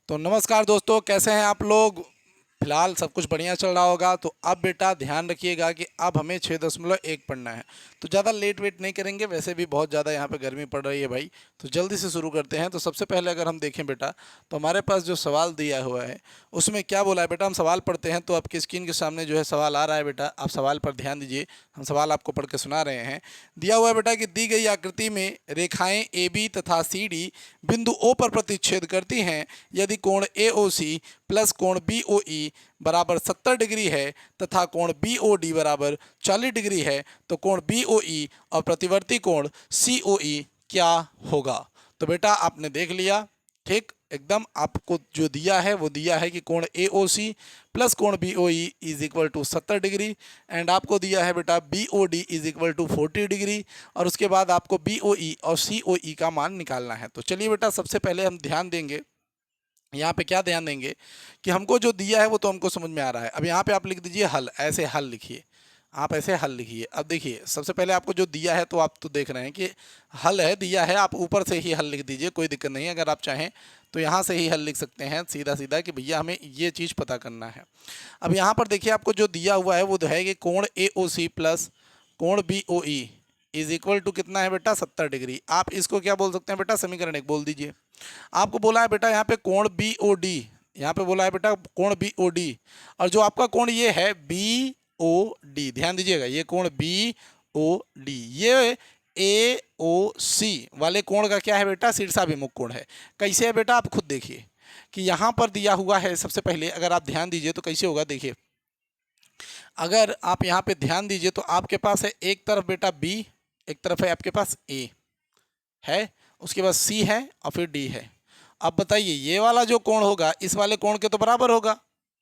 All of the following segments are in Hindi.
तो नमस्कार दोस्तों, कैसे हैं आप लोग। फिलहाल सब कुछ बढ़िया चल रहा होगा। तो अब बेटा ध्यान रखिएगा कि अब हमें 6.1 पढ़ना है। तो ज़्यादा लेट वेट नहीं करेंगे, वैसे भी बहुत ज़्यादा यहाँ पे गर्मी पड़ रही है भाई। तो जल्दी से शुरू करते हैं। तो सबसे पहले अगर हम देखें बेटा, तो हमारे पास जो सवाल दिया हुआ है उसमें क्या बोला है बेटा। हम सवाल पढ़ते हैं तो आपकी स्क्रीन के सामने जो है सवाल आ रहा है बेटा, आप सवाल पर ध्यान दीजिए। हम सवाल आपको पढ़ के सुना रहे हैं। दिया हुआ है बेटा कि दी गई आकृति में रेखाएं ए बी तथा सी डी बिंदु ओ पर प्रतिच्छेद करती हैं। यदि कोण ए ओ सी प्लस कोण बी ओ ई बराबर 70 डिग्री है तथा कोण बी ओ डी बराबर 40 डिग्री है, तो कोण बी ओ ई और प्रतिवर्ती कोण सी ओ ई क्या होगा। तो बेटा आपने देख लिया, ठीक एकदम आपको जो दिया है वो दिया है कि कोण ए ओ सी प्लस कोण B O E is equal to 70 degree, and आपको दिया है बेटा B O D is equal to 40 degree, और उसके बाद आपको बी ओ ई और सी ओ ई का मान निकालना है। तो चलिए बेटा, सबसे पहले हम ध्यान देंगे यहाँ पे, क्या ध्यान देंगे कि हमको जो दिया है वो तो हमको समझ में आ रहा है। अब यहाँ पे आप लिख दीजिए हल, ऐसे हल लिखिए, आप ऐसे हल लिखिए। अब देखिए सबसे पहले आपको जो दिया है तो आप तो देख रहे हैं कि हल है, दिया है, आप ऊपर से ही हल लिख दीजिए, कोई दिक्कत नहीं है। अगर आप चाहें तो यहाँ से ही हल लिख सकते हैं सीधा सीधा कि भैया हमें ये चीज़ पता करना है। अब यहाँ पर देखिए आपको जो दिया हुआ है वो है कि कोण ए ओ सी प्लस कोण B O E is equal to कितना है बेटा, 70 डिग्री। आप इसको क्या बोल सकते हैं बेटा, समीकरण एक बोल दीजिए। आपको बोला है बेटा यहाँ पे कोण बी ओ डी, यहाँ पे बोला है बेटा कोण बी ओ डी, और जो आपका कोण ये है बी ओ डी, ध्यान दीजिएगा, ये कोण बी ओ डी ये ए ओ सी वाले कोण का क्या है बेटा, शीर्षाभिमुख कोण है। कैसे है बेटा, आप खुद देखिए कि यहाँ पर दिया हुआ है। सबसे पहले अगर आप ध्यान दीजिए तो कैसे होगा, देखिए अगर आप यहाँ पे ध्यान दीजिए तो आपके पास है एक तरफ बेटा बी, एक तरफ है आपके पास ए है, उसके बाद सी है और फिर डी है। अब बताइए ये वाला जो कोण होगा इस वाले कोण के तो बराबर होगा।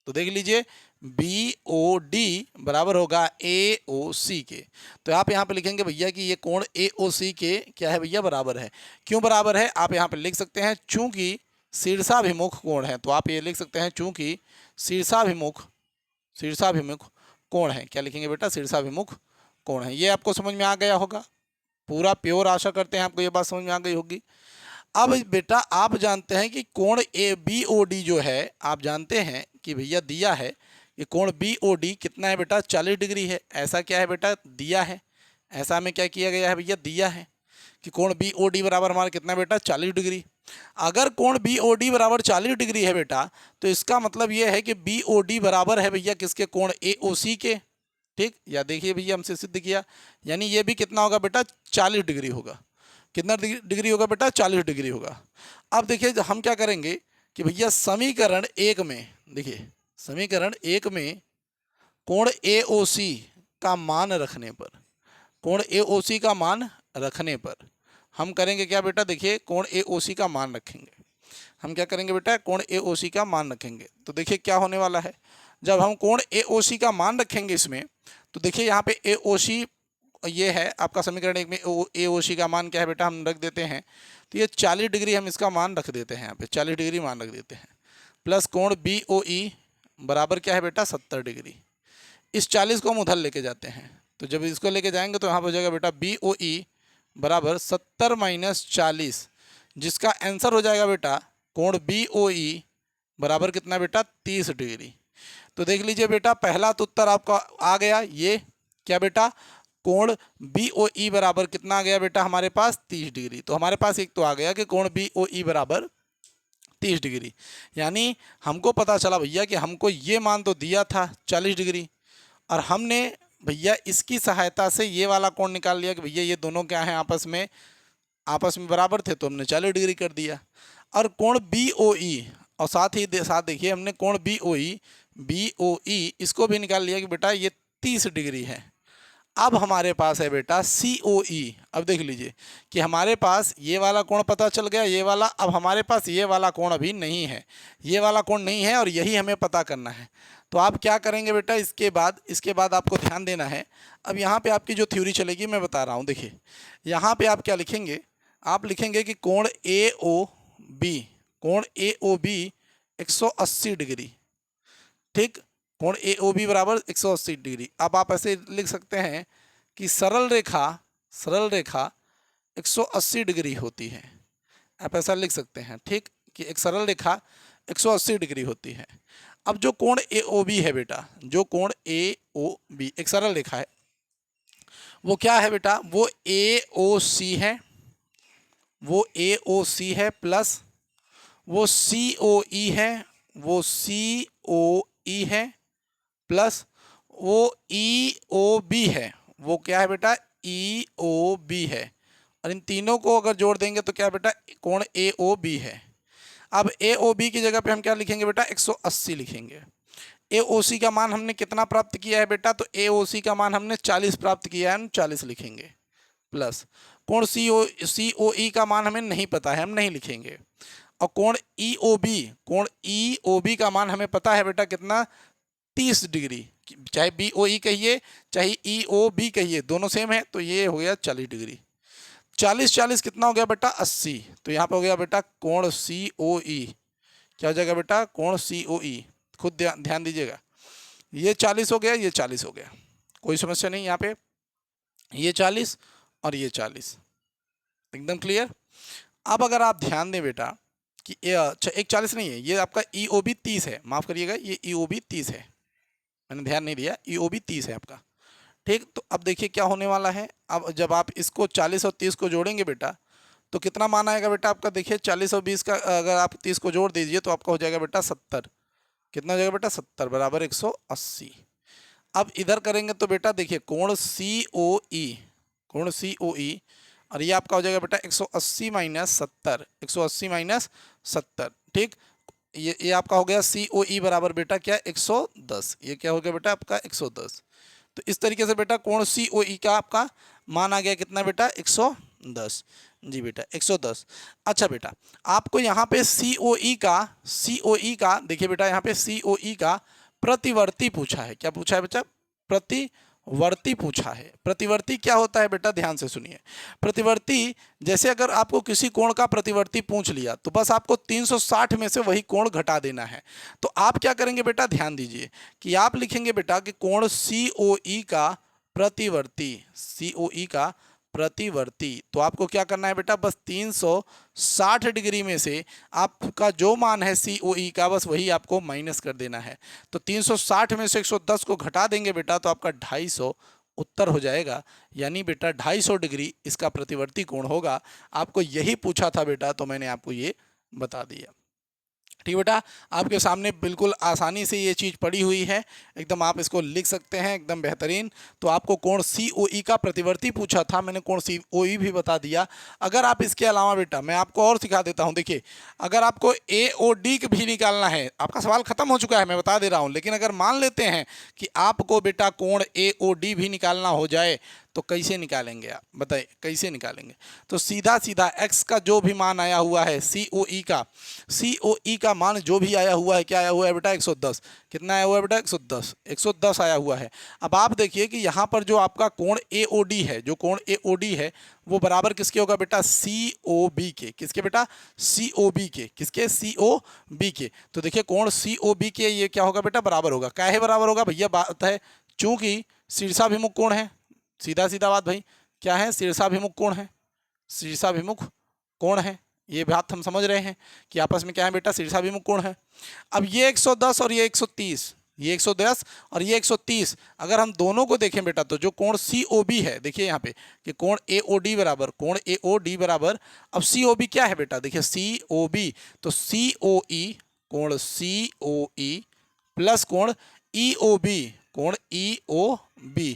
तो देख लीजिए बी ओ डी बराबर होगा ए ओ सी के। तो आप यहाँ पे लिखेंगे भैया कि ये कोण ए ओ सी के क्या है भैया, बराबर है। क्यों बराबर है, आप यहाँ पे लिख सकते हैं चूंकि शीर्षाभिमुख कोण है। तो आप ये लिख सकते हैं चूंकि शीर्षाभिमुख शीर्षाभिमुख कोण है। क्या लिखेंगे बेटा, शीर्षाभिमुख कोण है। ये आपको समझ में आ गया होगा पूरा प्योर, आशा करते हैं आपको ये बात समझ में आ गई होगी। अब बेटा आप जानते हैं कि कोण ए बी ओ डी जो है, आप जानते हैं कि भैया दिया है कि कोण बी ओ डी कितना है बेटा, 40 डिग्री है। ऐसा क्या है बेटा, दिया है, ऐसा में क्या किया गया है भैया, दिया है कि कोण बी ओ डी बराबर हमारा कितना बेटा, 40 डिग्री। अगर कोण बी ओ डी बराबर 40 डिग्री है बेटा, तो इसका मतलब ये है कि बी ओ डी बराबर है भैया किसके, कोण ए ओ सी के। ठीक, या देखिए भैया हमसे सिद्ध किया, यानी ये भी कितना होगा बेटा, 40 डिग्री होगा। कितना डिग्री होगा बेटा, 40 डिग्री होगा। अब देखिए हम क्या करेंगे कि भैया समीकरण एक में, देखिए समीकरण एक में कोण ए ओ सी का मान रखने पर, कोण ए ओ सी का मान रखने पर हम करेंगे क्या बेटा, देखिए कोण ए ओ सी का मान रखेंगे। हम क्या करेंगे बेटा, कोण ए ओ सी का मान रखेंगे। तो देखिए क्या होने वाला है, जब हम कोण ए ओ सी का मान रखेंगे इसमें, तो देखिए यहाँ पे ए ओ सी ये है आपका समीकरण एक में ए ओ सी का मान क्या है बेटा, हम रख देते हैं। तो ये 40 डिग्री हम इसका मान रख देते हैं, यहाँ पे 40 डिग्री मान रख देते हैं, प्लस कोण बी ओ ई बराबर क्या है बेटा, 70 डिग्री। इस 40 को हम उधर लेके जाते हैं, तो जब इसको लेके जाएंगे तो यहाँ पर हो जाएगा बेटा बी ओ ई बराबर 70 माइनस 40, जिसका आंसर हो जाएगा बेटा कोण बी ओ ई बराबर कितना बेटा, 30 डिग्री। तो देख लीजिए बेटा पहला तो उत्तर आपका आ गया, ये क्या बेटा, कोण बी ओ ई बराबर कितना आ गया बेटा हमारे पास, 30 डिग्री। तो हमारे पास एक तो आ गया कि कोण बी ओ ई बराबर 30 डिग्री। यानी हमको पता चला भैया कि हमको ये मान तो दिया था 40 डिग्री, और हमने भैया इसकी सहायता से ये वाला कोण निकाल लिया कि भैया ये दोनों क्या हैं, आपस में बराबर थे, तो हमने 40 डिग्री कर दिया। और कोण बी ओ ई, और साथ ही साथ देखिए हमने कोण बी ओ ई इसको भी निकाल लिया कि बेटा ये 30 डिग्री है। अब हमारे पास है बेटा सी ओ ई। अब देख लीजिए कि हमारे पास ये वाला कोण पता चल गया, ये वाला। अब हमारे पास ये वाला कोण अभी नहीं है, ये वाला कोण नहीं है, और यही हमें पता करना है। तो आप क्या करेंगे बेटा, इसके बाद आपको ध्यान देना है। अब यहाँ पे आपकी जो थ्योरी चलेगी मैं बता रहा हूँ, देखिए यहाँ पे आप क्या लिखेंगे, आप लिखेंगे कि कोण ए ओ बी, कोण ए ओ बी 180 डिग्री। ठीक, कोण ए ओ बी बराबर 180 डिग्री। अब आप ऐसे लिख सकते हैं कि सरल रेखा 180 डिग्री होती है। आप ऐसा लिख सकते हैं, ठीक, कि एक सरल रेखा 180 डिग्री होती है। अब जो कोण AOB है बेटा, जो कोण AOB एक सरल रेखा है, वो क्या है बेटा, वो AOC है, वो AOC है प्लस वो COE है, वो COE है प्लस वो EOB है, वो क्या है बेटा, EOB है। और इन तीनों को अगर जोड़ देंगे तो क्या बेटा, कोण AOB है। अब AOB की जगह पे हम क्या लिखेंगे बेटा, 180 लिखेंगे। AOC का मान हमने कितना प्राप्त किया है बेटा, तो AOC का मान हमने 40 प्राप्त किया है, हम 40 लिखेंगे प्लस कोण COE का मान हमें नहीं पता है, हम नहीं लिखेंगे। और कोण EOB का मान हमें पता है बेटा कितना, 30 डिग्री, चाहे BOE कहिए चाहे EOB कहिए, दोनों सेम है, तो ये हो गया 40 डिग्री। 40 कितना हो गया बेटा, 80। तो यहाँ पे हो गया बेटा कोण COE, क्या हो जाएगा बेटा, कोण COE। खुद ध्यान दीजिएगा, ये 40 हो गया, ये 40 हो गया, कोई समस्या नहीं यहाँ पे, ये 40 और ये 40, एकदम क्लियर। अब अगर आप ध्यान दें बेटा कि अच्छा एक 40 नहीं है, ये आपका EOB 30 है, माफ़ करिएगा, ये EOB 30 है, मैंने ध्यान नहीं दिया, EOB 30 है आपका, ठीक। तो अब देखिए क्या होने वाला है, अब जब आप इसको 40 और 30 को जोड़ेंगे बेटा, तो कितना मान आएगा बेटा आपका, देखिए 40 और 20 का अगर आप 30 को जोड़ दीजिए तो आपका हो जाएगा बेटा 70। कितना हो जाएगा बेटा, 70 बराबर 180। अब इधर करेंगे तो बेटा देखिए कोण COE, कोण COE, और ये आपका हो जाएगा बेटा 180 माइनस 70, 180 माइनस 70, ठीक। ये आपका हो गया COE बराबर बेटा क्या, 110। ये क्या हो गया बेटा आपका 110। तो इस तरीके से बेटा कोण COE का आपका मान आ गया कितना बेटा, 110। जी बेटा 110। अच्छा बेटा आपको यहाँ पे COE का देखिए बेटा, यहाँ पे COE का प्रतिवर्ती पूछा है। क्या पूछा है बेटा, प्रतिवर्ती पूछा है। प्रतिवर्ती क्या होता है बेटा, ध्यान से सुनिए। प्रतिवर्ती, जैसे अगर आपको किसी कोण का प्रतिवर्ती पूछ लिया तो बस आपको 360 में से वही कोण घटा देना है। तो आप क्या करेंगे बेटा, ध्यान दीजिए कि आप लिखेंगे बेटा कि कोण COE का प्रतिवर्ती, COE का प्रतिवर्ती, तो आपको क्या करना है बेटा, बस 360 डिग्री में से आपका जो मान है COE का, बस वही आपको माइनस कर देना है। तो 360 में से 110 को घटा देंगे बेटा, तो आपका 250 उत्तर हो जाएगा। यानी बेटा 250 डिग्री इसका प्रतिवर्ती कोण होगा। आपको यही पूछा था बेटा, तो मैंने आपको ये बता दिया। ठीक बेटा, आपके सामने बिल्कुल आसानी से ये चीज़ पड़ी हुई है, एकदम आप इसको लिख सकते हैं, एकदम बेहतरीन। तो आपको कोण COE का प्रतिवर्ती पूछा था, मैंने कोण COE भी बता दिया। अगर आप इसके अलावा बेटा मैं आपको और सिखा देता हूँ, देखिए अगर आपको AOD भी निकालना है, आपका सवाल खत्म हो चुका है मैं बता दे रहा हूँ, लेकिन अगर मान लेते हैं कि आपको बेटा कोण AOD भी निकालना हो जाए तो कैसे निकालेंगे आप, बताइए कैसे निकालेंगे। तो सीधा सीधा x का जो भी मान आया हुआ है COE का मान जो भी आया हुआ है, क्या आया हुआ है बेटा, 110। कितना आया हुआ है बेटा, 110, 110 आया हुआ है। अब आप देखिए कि यहाँ पर जो आपका कोण AOD है, जो कोण AOD है वो बराबर किसके होगा बेटा, COB के। किसके बेटा, COB के। किसके, COB के। तो देखिए कोण COB के ये क्या होगा बेटा, बराबर होगा। काहे बराबर होगा भैया, बात है चूंकि शीर्षाभिमुख कोण है, सीधा सीधा बात भाई, क्या है, शीर्षाभिमुख कोण है, शीर्षाभिमुख कोण है। ये बात हम समझ रहे हैं कि आपस में क्या है बेटा, शीर्षाभिमुख कोण है। अब ये 110 और ये 130, ये 110 और ये 130, अगर हम दोनों को देखें बेटा तो जो कोण COB है, देखिए यहाँ पे कि कोण AOD बराबर, कोण AOD बराबर, अब COB क्या है बेटा, देखिए COB, तो COE, कोण COE प्लस कोण EOB, कोण EOB।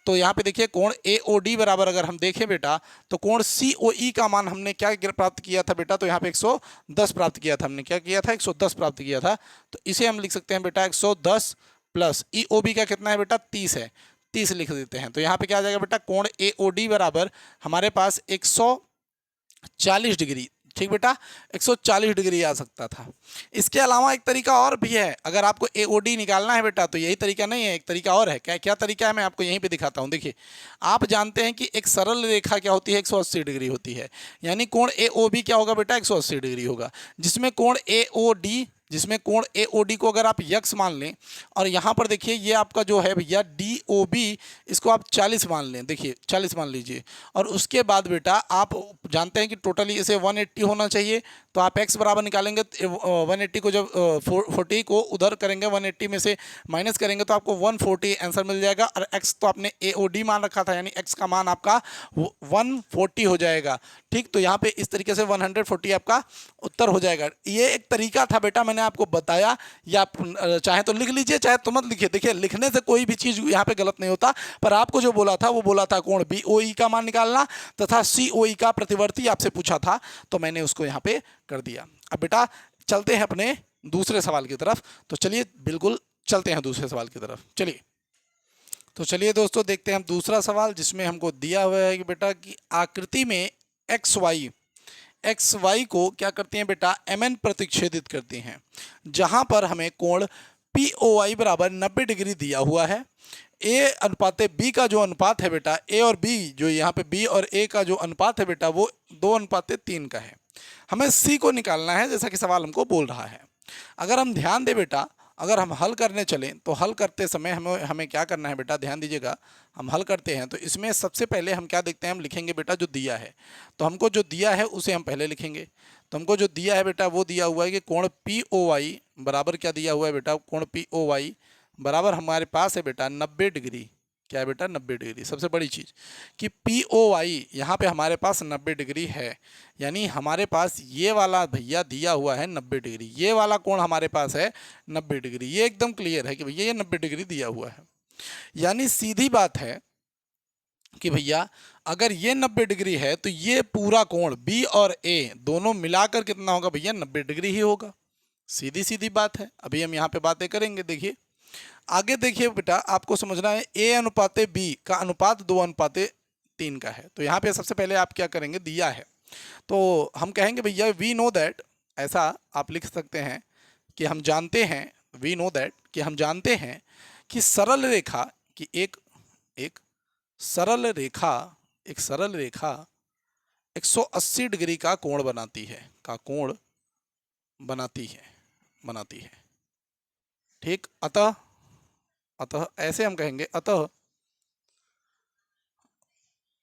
तो यहाँ पे देखिए कोण AOD बराबर अगर हम देखें बेटा तो कोण COE का मान हमने क्या प्राप्त किया था बेटा, तो यहाँ पे 110 प्राप्त किया था हमने, क्या किया था, 110 प्राप्त किया था। तो इसे हम लिख सकते हैं बेटा 110 प्लस EOB का कितना है बेटा, 30 है, 30 लिख देते हैं। तो यहाँ पे क्या आ जाएगा बेटा, कोण AOD बराबर हमारे पास 140 डिग्री। ठीक बेटा, 140 डिग्री आ सकता था। इसके अलावा एक तरीका और भी है, अगर आपको AOD निकालना है बेटा तो यही तरीका नहीं है, एक तरीका और है। क्या क्या तरीका है, मैं आपको यहीं पे दिखाता हूँ। देखिए आप जानते हैं कि एक सरल रेखा क्या होती है, 180 डिग्री होती है। यानी कोण AOB क्या होगा बेटा, 180 डिग्री होगा। जिसमें कोण AOD को अगर आप यक्स मान लें, और यहाँ पर देखिए ये आपका जो है भैया DOB, इसको आप 40 मान लें, देखिए 40 मान लीजिए। और उसके बाद बेटा आप जानते हैं कि टोटली इसे 180 होना चाहिए, तो आप x बराबर निकालेंगे 180 को जब 40 को उधर करेंगे 180 में से माइनस करेंगे तो आपको 140 आंसर मिल जाएगा। और x तो आपने AOD मान रखा था, यानी x का मान आपका 140 हो जाएगा। ठीक, तो यहाँ पे इस तरीके से 140 आपका उत्तर हो जाएगा। ये एक तरीका था बेटा, मैंने आपको बताया। या आप चाहे तो लिख लीजिए, चाहे तो मत लिखिए। देखिए, लिखने से कोई भी चीज़ यहाँ पे गलत नहीं होता, पर आपको जो बोला था वो बोला था कोण BOE का मान निकालना तथा COE का प्रतिवर्ती आपसे पूछा था, तो मैंने उसको यहाँ पे कर दिया। अब बेटा चलते हैं अपने दूसरे सवाल की तरफ। तो चलिए बिल्कुल चलते हैं दूसरे सवाल की तरफ। चलिए, तो चलिए दोस्तों देखते हैं हम दूसरा सवाल, जिसमें हमको दिया हुआ है कि बेटा की आकृति में एक्स वाई को क्या करती हैं बेटा, MN प्रतिच्छेदित करती हैं, जहां पर हमें कोण POI बराबर 90 डिग्री दिया हुआ है। A अनुपात B का जो अनुपात है बेटा, A और B जो यहाँ पे B और A का जो अनुपात है बेटा वो 2:3 का है। हमें C को निकालना है, जैसा कि सवाल हमको बोल रहा है। अगर हम ध्यान दें बेटा, अगर हम हल करने चलें तो हल करते समय हमें क्या करना है बेटा, ध्यान दीजिएगा। हम हल करते हैं तो इसमें सबसे पहले हम क्या देखते हैं, हम लिखेंगे बेटा जो दिया है। तो हमको जो दिया है उसे हम पहले लिखेंगे। तो हमको जो दिया है बेटा वो दिया हुआ है कि कोण POI बराबर क्या दिया हुआ है बेटा, कोण POI बराबर हमारे पास है बेटा 90 डिग्री। क्या है बेटा, 90 डिग्री। सबसे बड़ी चीज़ कि POI यहाँ पे हमारे पास 90 डिग्री है, यानी हमारे पास ये वाला भैया दिया हुआ है 90 डिग्री। ये वाला कोण हमारे पास है 90 डिग्री। ये एकदम क्लियर है कि भैया ये 90 डिग्री दिया हुआ है। यानी सीधी बात है कि भैया अगर ये 90 डिग्री है तो ये पूरा कोण B और A दोनों मिलाकर कितना होगा भैया, 90 डिग्री ही होगा। सीधी सीधी बात है। अभी हम यहाँ पे बातें करेंगे। देखिए आगे, देखिए बेटा आपको समझना है A अनुपात B का अनुपात 2:3 का है। तो यहाँ पे सबसे पहले आप क्या करेंगे, दिया है तो हम कहेंगे भैया वी नो दैट, ऐसा आप लिख सकते हैं कि हम जानते हैं, वी नो दैट कि हम जानते हैं कि सरल रेखा की एक सरल रेखा 180 डिग्री का कोण बनाती है, बनाती है। ठीक, अतः ऐसे हम कहेंगे, अतः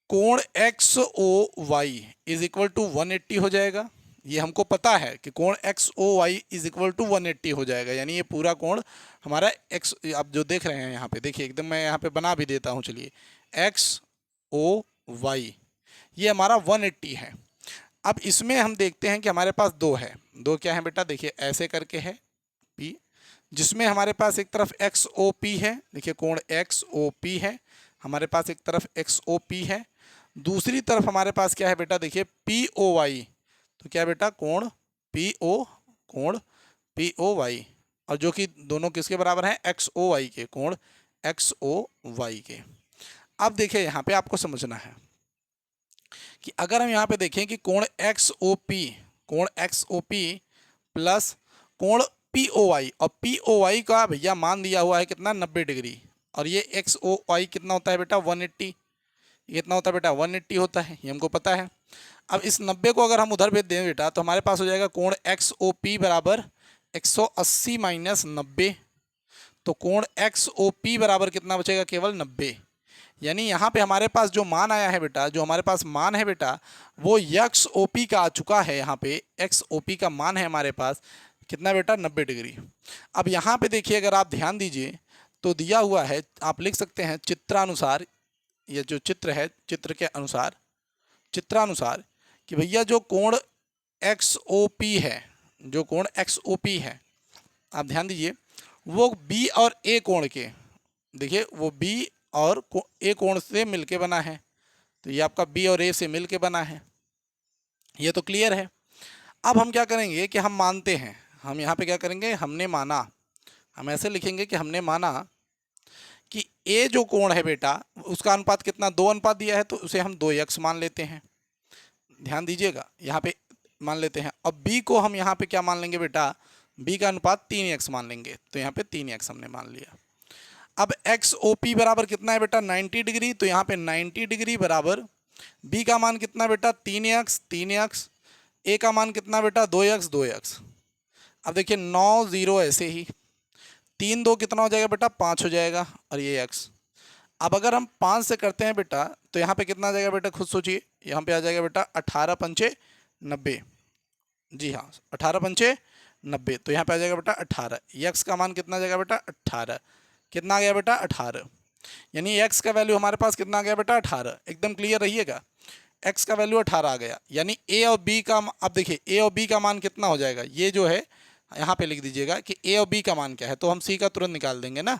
कोण XOY इज इक्वल टू 180 हो जाएगा। ये हमको पता है कि कोण XOY इज इक्वल टू 180 हो जाएगा, यानी ये पूरा कोण हमारा x, आप जो देख रहे हैं यहाँ पे देखिए, एकदम मैं यहाँ पे बना भी देता हूँ। चलिए XOY ये हमारा 180 है। अब इसमें हम देखते हैं कि हमारे पास दो है। दो क्या है बेटा, देखिए ऐसे करके है P, जिसमें हमारे पास एक तरफ XOP है। देखिए कोण XOP है हमारे पास, एक तरफ XOP है, दूसरी तरफ हमारे पास क्या है बेटा, देखिए POY। तो क्या बेटा, कोण POY, और जो कि दोनों किसके बराबर हैं, XOY के, कोण XOY के। अब देखिए यहाँ पे आपको समझना है कि अगर हम यहाँ पे देखें कि कोण XOP प्लस कोण POY, और POY का भैया मान दिया हुआ है कितना, 90 डिग्री, और ये XOY कितना होता है बेटा, 180। कितना होता है बेटा, 180 होता है, ये हमको पता है। अब इस 90 को अगर हम उधर भेज दें बेटा तो हमारे पास हो जाएगा कोण XOP बराबर 180 माइनस 90। तो कोण XOP बराबर कितना बचेगा, केवल 90। यानी यहाँ पे हमारे पास जो मान आया है बेटा, जो हमारे पास मान है बेटा, वो XOP का आ चुका है। यहाँ पे XOP का मान है हमारे पास कितना बेटा, 90 डिग्री। अब यहाँ पे देखिए, अगर आप ध्यान दीजिए तो दिया हुआ है, आप लिख सकते हैं चित्रानुसार, ये जो चित्र है चित्र के अनुसार, चित्रानुसार कि भैया जो कोण XOP है, जो कोण XOP है, आप ध्यान दीजिए वो B और A कोण के, देखिए वो B और A कोण से मिलके बना है। तो ये आपका B और A से मिलके बना है, ये तो क्लियर है। अब हम क्या करेंगे कि हम मानते हैं, हम यहाँ पे क्या करेंगे, हमने माना, हम ऐसे लिखेंगे कि हमने माना कि A जो कोण है बेटा उसका अनुपात कितना, 2 दिया है, तो उसे हम 2x मान लेते हैं। ध्यान दीजिएगा यहाँ पे मान लेते हैं। अब B को हम यहाँ पे क्या मान लेंगे बेटा, B का अनुपात 3x मान लेंगे। तो यहाँ पे 3x हमने मान लिया। अब XOP बराबर कितना है बेटा, 90 डिग्री। तो यहाँ पे 90 डिग्री बराबर B का मान कितना बेटा, 3x, A का मान कितना बेटा, 2x। अब देखिए 9 0 ऐसे ही, 3 2 कितना हो जाएगा बेटा, 5 हो जाएगा, और ये x। अब अगर हम 5 से करते हैं बेटा तो यहाँ पे कितना आ जाएगा बेटा, खुद सोचिए, यहाँ पे आ जाएगा बेटा 18 पंचे 90। जी हाँ, 18 पंचे 90, तो यहाँ पे आ जाएगा बेटा 18। यक्स का मान कितना आ जाएगा बेटा 18। कितना आ गया बेटा 18। यानी एक्स का वैल्यू हमारे पास कितना आ गया बेटा 18। एकदम क्लियर रहिएगा, एक्स का वैल्यू 18 आ गया। यानी ए और बी का, अब देखिए ए और बी का मान कितना हो जाएगा, ये जो है यहाँ पे लिख दीजिएगा कि ए और बी का मान क्या है, तो हम सी का तुरंत निकाल देंगे ना।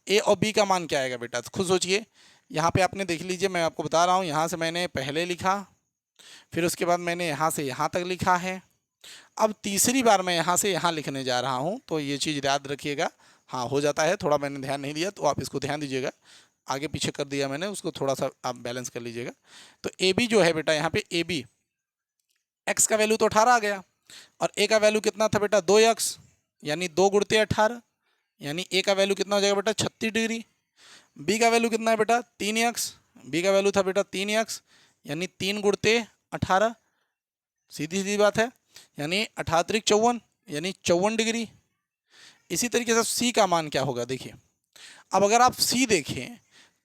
ए और बी का मान क्या आएगा बेटा, तो खुद सोचिए। यहाँ पे आपने देख लीजिए, मैं आपको बता रहा हूँ, यहाँ से मैंने पहले लिखा, फिर उसके बाद मैंने यहाँ से यहाँ तक लिखा है। अब तीसरी बार मैं यहाँ से यहाँ लिखने जा रहा हूँ, तो ये चीज़ याद रखिएगा। हाँ, हो जाता है, थोड़ा मैंने ध्यान नहीं दिया, तो आप इसको ध्यान दीजिएगा। आगे पीछे कर दिया मैंने, उसको थोड़ा सा आप बैलेंस कर लीजिएगा। तो ए बी जो है बेटा, यहाँ पे ए बी, एक्स का वैल्यू तो 18 आ गया, और ए का वैल्यू कितना था बेटा 2x, यानी 2 गुणते 18, यानी ए का वैल्यू कितना हो जाएगा बेटा 36 डिग्री। बी का वैल्यू कितना है बेटा 3x, बी का वैल्यू था बेटा 3x, यानी 3 गुणते 18, सीधी सीधी बात है। यानी 18 54, यानी 54 डिग्री। इसी तरीके से सी का मान क्या होगा देखिए। अब अगर आप सी देखें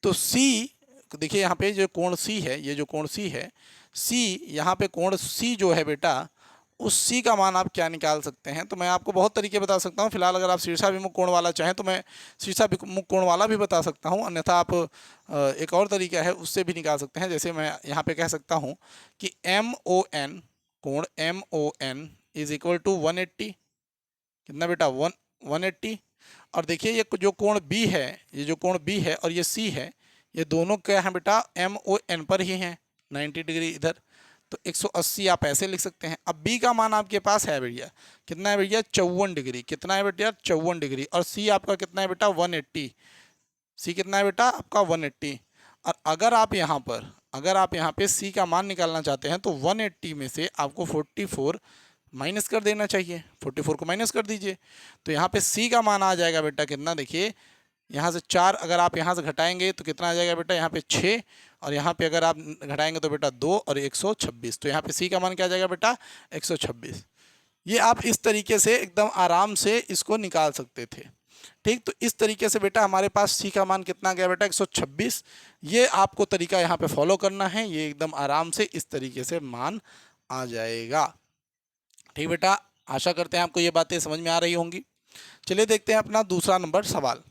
तो सी, देखिए यहाँ पे जो कोण सी है, ये जो कोण सी है, सी यहाँ पे कोण सी जो है बेटा, उस सी का मान आप क्या निकाल सकते हैं, तो मैं आपको बहुत तरीके बता सकता हूँ। फिलहाल अगर आप शीर्षाभिमुख कोण वाला चाहें तो मैं शीर्षाभिमुख कोण वाला भी बता सकता हूँ, अन्यथा आप एक और तरीका है उससे भी निकाल सकते हैं। जैसे मैं यहाँ पे कह सकता हूँ कि MON, कोण MON इज इक्वल टू 180, कितना बेटा 180। और देखिए ये जो कोण बी है, ये जो कोण बी है और ये सी है, ये दोनों क्या है बेटा MON पर ही हैं, 90 डिग्री इधर, तो 180 आप ऐसे लिख सकते हैं। अब बी का मान आपके पास है भैया, कितना है भैया 54 डिग्री, कितना है बेटा 54 डिग्री, और सी आपका कितना है बेटा 180, सी कितना है बेटा आपका 180। और अगर आप यहाँ पे सी का मान निकालना चाहते हैं तो 180 में से आपको 44 माइनस कर देना चाहिए, 44 को माइनस कर दीजिए, तो यहाँ पे सी का मान आ जाएगा बेटा कितना, देखिए यहाँ से 4 अगर आप यहाँ से घटाएंगे तो कितना आ जाएगा बेटा, यहाँ पे 6, और यहाँ पे अगर आप घटाएंगे तो बेटा 2 और 126, तो यहाँ पे सी का मान क्या आ जाएगा बेटा 126। ये आप इस तरीके से एकदम आराम से इसको निकाल सकते थे। ठीक, तो इस तरीके से बेटा हमारे पास सी का मान कितना गया बेटा 126। ये आपको तरीका यहाँ पे फॉलो करना है, ये एकदम आराम से इस तरीके से मान आ जाएगा। ठीक बेटा, आशा करते हैं आपको ये बातें समझ में आ रही होंगी। चलिए देखते हैं अपना दूसरा नंबर सवाल।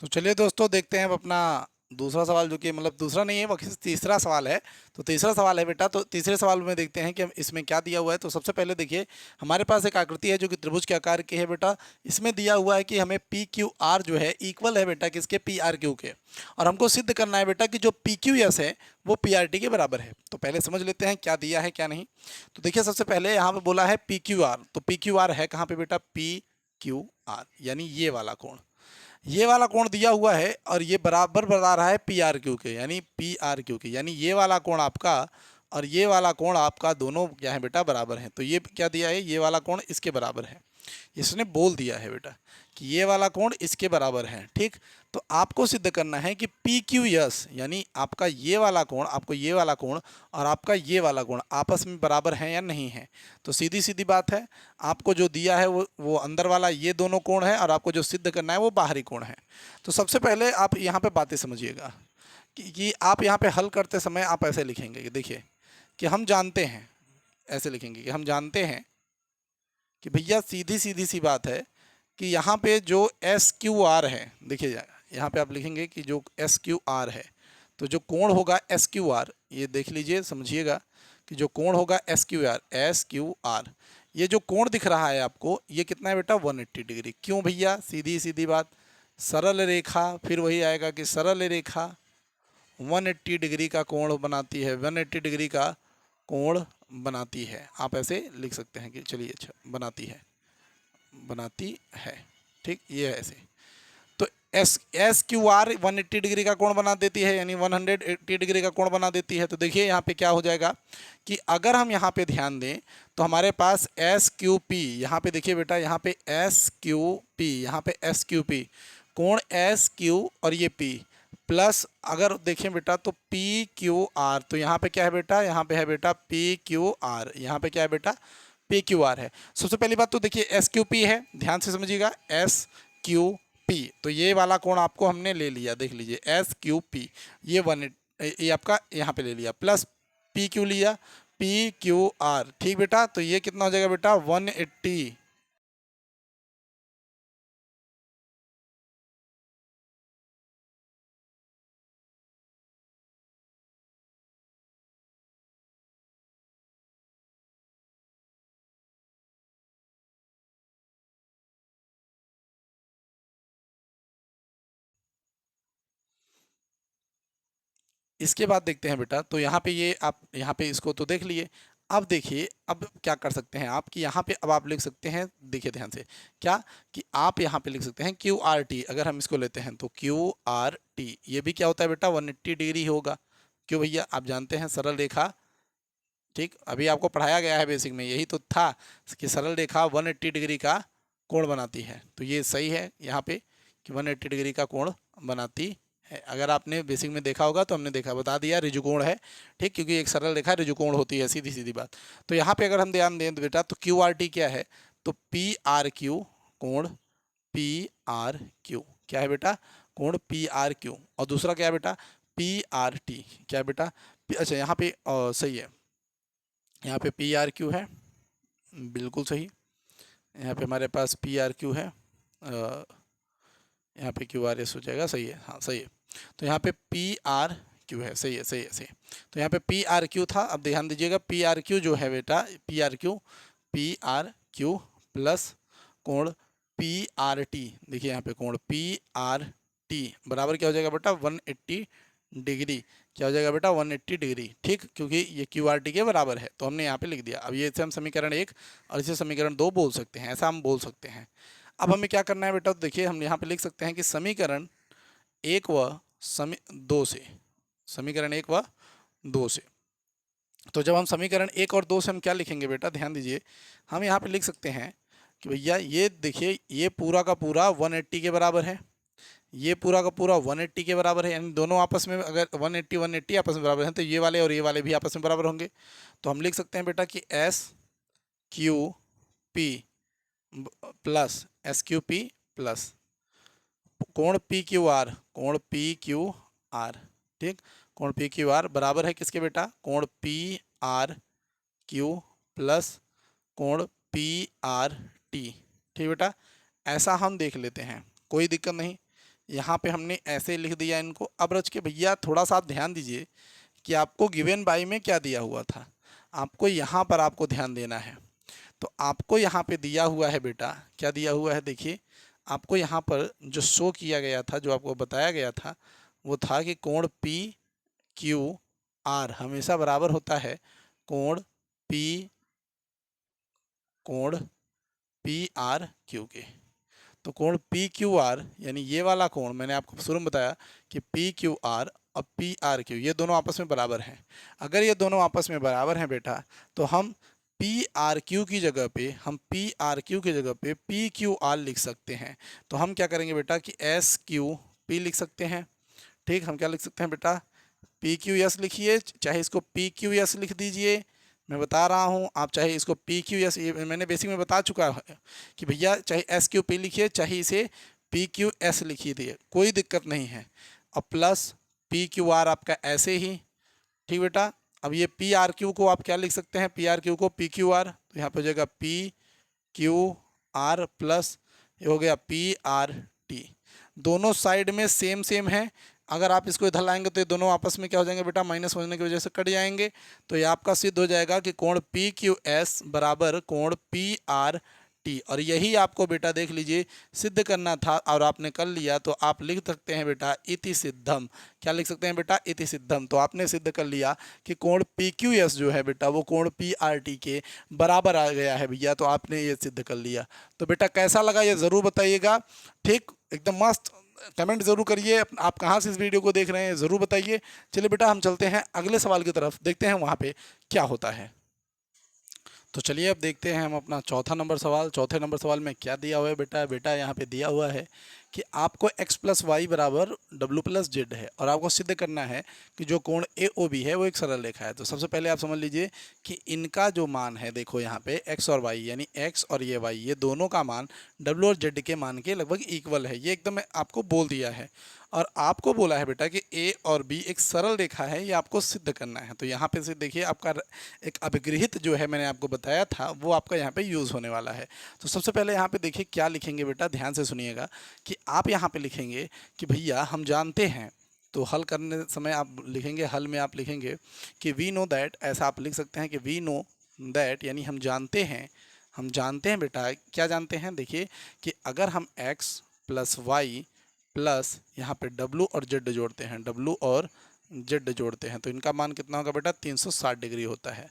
तो चलिए दोस्तों देखते हैं अब अपना दूसरा सवाल, जो कि मतलब दूसरा नहीं है, बल्कि तीसरा सवाल है। तो तीसरा सवाल है बेटा, तो तीसरे सवाल में देखते हैं कि हम इसमें क्या दिया हुआ है। तो सबसे पहले देखिए हमारे पास एक आकृति है जो कि त्रिभुज के आकार की है बेटा। इसमें दिया हुआ है कि हमें PQR जो है इक्वल है बेटा किसके, PRQ के, और हमको सिद्ध करना है बेटा कि जो PQS है वो PRT के बराबर है। तो पहले समझ लेते हैं क्या दिया है क्या नहीं। तो देखिए सबसे पहले यहाँ पर बोला है PQR, तो PQR है कहाँ पे बेटा, PQR यानी ये वाला कोण, ये वाला कोण दिया हुआ है, और ये बराबर बता रहा है PRQ के, यानी PRQ के, यानी ये वाला कोण आपका और ये वाला कोण आपका दोनों क्या है बेटा बराबर हैं। तो ये क्या दिया है, ये वाला कोण इसके बराबर है, इसने बोल दिया है बेटा कि ये वाला कोण इसके बराबर है। ठीक, तो आपको सिद्ध करना है कि PQS यानी आपका ये वाला कोण, आपको ये वाला कोण और आपका ये वाला कोण आपस में बराबर हैं या नहीं है। तो सीधी सीधी बात है, आपको जो दिया है वो अंदर वाला ये दोनों कोण है, और आपको जो सिद्ध करना है वो बाहरी कोण है। तो सबसे पहले आप यहाँ पे बातें समझिएगा कि आप यहाँ पे हल करते समय आप ऐसे लिखेंगे कि देखिए कि हम जानते हैं, ऐसे लिखेंगे कि हम जानते हैं कि भैया सीधी सीधी सी बात है कि यहाँ पे जो SQR है, देखिए यहाँ पे आप लिखेंगे कि जो SQR है, तो जो कोण होगा SQR, ये देख लीजिए समझिएगा कि जो कोण होगा SQR, ये जो कोण दिख रहा है आपको, ये कितना है बेटा 180 डिग्री। क्यों भैया, सीधी सीधी बात, सरल रेखा, फिर वही आएगा कि सरल रेखा 180 डिग्री का कोण बनाती है, 180 डिग्री का कोण बनाती है। आप ऐसे लिख सकते हैं कि चलिए अच्छा बनाती है। ठीक, ये है ऐसे। तो SQR 180 डिग्री का कोण बना देती है, यानी 180 डिग्री का कोण बना देती है। तो देखिए यहाँ पे क्या हो जाएगा कि अगर हम यहाँ पे ध्यान दें तो हमारे पास SQP, यहाँ पे देखिए बेटा, यहाँ पे SQP, यहाँ पे SQP कोण SQ और ये P प्लस अगर देखें बेटा तो PQR, तो यहाँ पे क्या है बेटा, यहाँ पे है बेटा PQR, यहाँ पे क्या है बेटा PQR है। सबसे पहली बात तो देखिए SQP है, ध्यान से समझिएगा SQP, तो ये वाला कोण आपको हमने ले लिया, देख लीजिए SQP, ये आपका यहाँ पे ले लिया, प्लस PQ लिया, पी क्यू आर। ठीक बेटा, तो ये कितना हो जाएगा बेटा 180। इसके बाद देखते हैं बेटा, तो यहाँ पे ये आप यहाँ पे इसको तो देख लिए। अब देखिए, अब क्या कर सकते हैं आप कि यहाँ पे अब आप लिख सकते हैं, देखिए ध्यान से, क्या कि आप यहाँ पे लिख सकते हैं क्यू आर टी। अगर हम इसको लेते हैं तो क्यू आर टी ये भी क्या होता है बेटा 180 डिग्री होगा। क्यों भैया, आप जानते हैं सरल रेखा, ठीक अभी आपको पढ़ाया गया है बेसिक में, यही तो था कि सरल रेखा 180 डिग्री का कोण बनाती है। तो ये सही है यहाँ पे कि 180 डिग्री का कोण बनाती है। अगर आपने बेसिक में देखा होगा तो हमने देखा, बता दिया ऋजुकोण है, ठीक, क्योंकि एक सरल रेखा ऋजुकोण होती है, सीधी सीधी बात। तो यहाँ पे अगर हम ध्यान दें तो बेटा, तो क्यू आर टी क्या है, तो पी आर क्यू कोण पी आर क्यू क्या है बेटा, कोण पी आर क्यू। और दूसरा क्या है बेटा, पी आर टी क्या है बेटा, अच्छा यहाँ पे सही है, यहाँ पे पी आर क्यू है, बिल्कुल सही। यहाँ पे हमारे पास पी आर क्यू है, यहाँ पे क्यू आर एस हो जाएगा, सही है, हाँ सही है। तो यहाँ पे पी आर क्यू है, सही है, सही है, सही है। तो यहाँ पे पी आर क्यू था। अब ध्यान दीजिएगा, पी आर क्यू जो है बेटा, पी आर क्यू प्लस कोण पी आर टी, देखिए यहाँ पे कोण पी आर टी बराबर क्या हो जाएगा बेटा 180 डिग्री। क्या हो जाएगा बेटा 180 डिग्री, ठीक, क्योंकि ये क्यू आर टी के बराबर है, तो हमने यहाँ पे लिख दिया। अब ये से हम समीकरण 1 और इसे समीकरण 2 बोल सकते हैं, ऐसा हम बोल सकते हैं। अब हमें क्या करना है बेटा, तो देखिए हम यहाँ पे लिख सकते हैं कि समीकरण 1 व 2 से, समीकरण 1 व 2 से, तो जब हम समीकरण 1 और 2 से हम क्या लिखेंगे बेटा, ध्यान दीजिए, हम यहाँ पे लिख सकते हैं कि भैया ये देखिए, ये पूरा का पूरा 180 के बराबर है, ये पूरा का पूरा 180 के बराबर है, यानी दोनों आपस में अगर 180 180 आपस में बराबर हैं तो ये वाले और ये वाले भी आपस में बराबर होंगे। तो हम लिख सकते हैं बेटा कि S Q P plus S Q P plus कोण पी क्यू आर, कोण पी क्यू आर, ठीक, कोण पी क्यू आर बराबर है किसके बेटा, कोण पी आर क्यू प्लस कोण पी आर टी। ठीक बेटा, ऐसा हम देख लेते हैं, कोई दिक्कत नहीं। यहाँ पे हमने ऐसे लिख दिया इनको। अब रच के भैया थोड़ा सा आप ध्यान दीजिए कि आपको गिवन बाई में क्या दिया हुआ था, आपको यहाँ पर आपको ध्यान देना है। तो आपको यहाँ पे दिया हुआ है बेटा, क्या दिया हुआ है, देखिए आपको यहाँ पर जो शो किया गया था, जो आपको बताया गया था, वो था कि कोण पी क्यू आर हमेशा बराबर होता है कोण पी आर क्यू के। तो कोण पी क्यू आर यानी ये वाला कोण, मैंने आपको शुरू में बताया कि पी क्यू आर और पी आर क्यू ये दोनों आपस में बराबर हैं। अगर ये दोनों आपस में बराबर हैं बेटा, तो हम पी आर क्यू की जगह पे, हम पी आर क्यू की जगह पे पी क्यू आर लिख सकते हैं। तो हम क्या करेंगे बेटा कि एस क्यू पी लिख सकते हैं, ठीक, हम क्या लिख सकते हैं बेटा, पी क्यू एस लिखिए, चाहे इसको पी क्यू एस लिख दीजिए, मैं बता रहा हूँ, आप चाहे इसको पी क्यू एस, ये मैंने बेसिक में बता चुका है कि भैया चाहे एस क्यू पी लिखिए, चाहे इसे पी क्यू एस लिखिए दिए, कोई दिक्कत नहीं है। और प्लस पी क्यू आर आपका ऐसे ही, ठीक बेटा। अब ये पी आर क्यू को आप क्या लिख सकते हैं, पी आर क्यू को पी क्यू आर, तो यहाँ पे हो जाएगा पी क्यू आर प्लस ये हो गया पी आर टी। दोनों साइड में सेम सेम है, अगर आप इसको इधर लाएंगे तो ये दोनों आपस में क्या हो जाएंगे बेटा, माइनस होने की वजह से कट जाएंगे। तो ये आपका सिद्ध हो जाएगा कि कोण पी क्यू एस बराबर कोण पी आर टी। और यही आपको बेटा देख लीजिए सिद्ध करना था और आपने कर लिया। तो आप लिख सकते हैं बेटा इति सिद्धम, क्या लिख सकते हैं बेटा, इति सिद्धम। तो आपने सिद्ध कर लिया कि कोण पी क्यू एस जो है बेटा वो कोण पी आर टी के बराबर आ गया है भैया। तो आपने ये सिद्ध कर लिया। तो बेटा कैसा लगा ये ज़रूर बताइएगा, ठीक, एकदम मस्त। कमेंट ज़रूर करिए, आप कहाँ से इस वीडियो को देख रहे हैं ज़रूर बताइए। चलिए बेटा हम चलते हैं अगले सवाल की तरफ, देखते हैं वहाँ पे क्या होता है। तो चलिए अब देखते हैं हम अपना चौथा नंबर सवाल। चौथे नंबर सवाल में क्या दिया हुआ है बेटा, बेटा यहाँ पे दिया हुआ है कि आपको x प्लस वाई बराबर w प्लस जेड है और आपको सिद्ध करना है कि जो कोण ए ओ बी है वो एक सरल रेखा है। तो सबसे पहले आप समझ लीजिए कि इनका जो मान है, देखो यहाँ पे x और y, यानी x और ये y, ये दोनों का मान w और z के मान के लगभग इक्वल है। ये एकदम आपको बोल दिया है और आपको बोला है बेटा कि a और b एक सरल रेखा है, ये आपको सिद्ध करना है। तो यहाँ पे से देखिए आपका एक अभिगृहित जो है मैंने आपको बताया था वो आपका यहाँ पे यूज़ होने वाला है। तो सबसे पहले यहाँ पे देखिए क्या लिखेंगे बेटा, ध्यान से सुनिएगा कि आप यहाँ पे लिखेंगे कि भैया हम जानते हैं, तो हल करने समय आप लिखेंगे, हल में आप लिखेंगे कि वी नो दैट, ऐसा आप लिख सकते हैं कि वी नो दैट, यानी हम जानते हैं, हम जानते हैं बेटा, क्या जानते हैं, देखिए कि अगर हम x प्लस वाई प्लस यहाँ पे w और z जोड़ते हैं, w और z जोड़ते हैं, तो इनका मान कितना होगा बेटा, 360 डिग्री होता है।